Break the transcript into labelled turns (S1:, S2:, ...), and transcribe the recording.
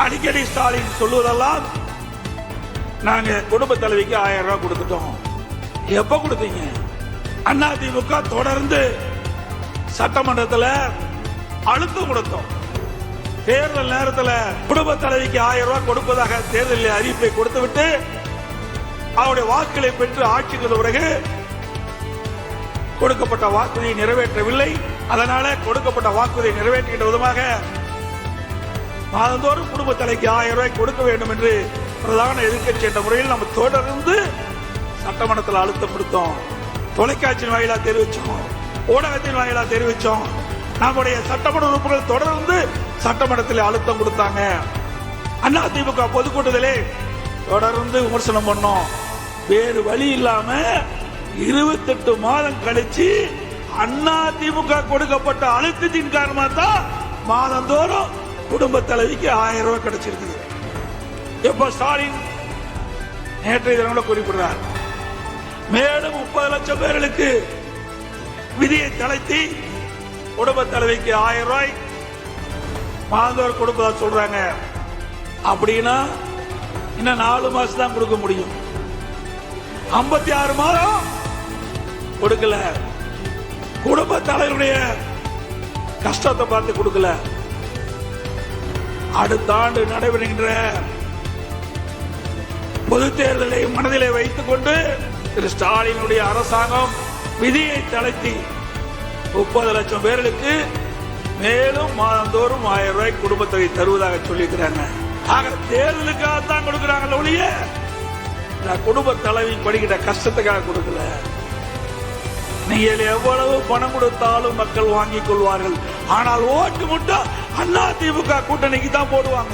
S1: அடிக்கடி ஸ்டாலின் சொல்லுவதெல்லாம் நாங்க குடும்ப தலைவிக்கு 1000 ரூபாய் கொடுத்துட்டோம். எப்ப கொடுத்தீங்க? அதிமுக தொடர்ந்து சட்டமன்றத்தில் அழுத்தம் கொடுத்தோம். தேர்தல் நேரத்தில் குடும்ப தலைவிக்கு 1000 ரூபாய் கொடுப்பதாக தேர்தலில் அறிவிப்பை கொடுத்துவிட்டு அவருடைய வாக்குகளை பெற்று ஆட்சிக்கு பிறகு கொடுக்கப்பட்ட வாக்குறுதியை நிறைவேற்றவில்லை. அதனால கொடுக்கப்பட்ட வாக்குறுதியை நிறைவேற்றுகின்ற விதமாக மாதந்தோறும் குடும்ப தலைக்கு 1000 ரூபாய் கொடுக்க வேண்டும் என்று பிரதான எதிர்க்கட்சி என்ற முறையில் நம்ம தொடர்ந்து சட்டமன்றத்தில் அழுத்தம் கொடுத்தோம். தொலைக்காட்சியின் வாயிலா தெரிவிச்சோம், ஊடகத்தின் வாயிலா தெரிவிச்சோம். நம்முடைய சட்டமன்ற உறுப்பினர்கள் தொடர்ந்து சட்டமன்றத்தில் அழுத்தம் கொடுத்தாங்க. அதிமுக பொதுக்கூட்டத்திலே தொடர்ந்து விமர்சனம் பண்ணோம். வேறு வழி இல்லாம 28 மாதம் கழிச்சு அதிமுக கொடுக்கப்பட்ட அழுத்தத்தின் காரணமாக தான் மாதந்தோறும் குடும்ப தலைவிக்கு 1000 ரூபாய் கிடைச்சிருக்குது. எப்ப ஸ்டாலின் நேற்றைய தினம் குறிப்பிடுறார், மேலும் 30 லட்சம் பேர்களுக்கு விதியை தளர்த்தி குடும்ப தலைவிக்கு 1000 ரூபாய் மாதந்தோறும் கொடுப்பதா சொல்றாங்க. அப்படின்னா இன்னும் 4 மாசம் தான் கொடுக்க முடியும். 56 மாதம் கொடுக்கல. குடும்ப தலைவருடைய கஷ்டத்தை பார்த்து கொடுக்கல. அடுத்த ஆண்டு நடைபெறுகின்ற பொது தேர்தலை மனதிலே வைத்துக் கொண்டு திரு ஸ்டாலினுடைய அரசாங்கம் விதியை தளர்த்தி 30 லட்சம் பேர்களுக்கு மேலும் மாதந்தோறும் 1000 ரூபாய் குடும்பத்தொகை தருவதாக சொல்லியிருக்கிறாங்க. ஆக தேர்தலுக்காக தான் கொடுக்கிறாங்க ஒழிய குடும்ப தலைவி படுகிற கஷ்டத்துக்காக கொடுக்கல. நீங்கள் எவ்வளவு பணம் கொடுத்தாலும் மக்கள் வாங்கிக் கொள்வார்கள். ஆனால் ஓட்டு மட்டும் அதிமுக கூட்டணிக்கு தான் போடுவாங்க.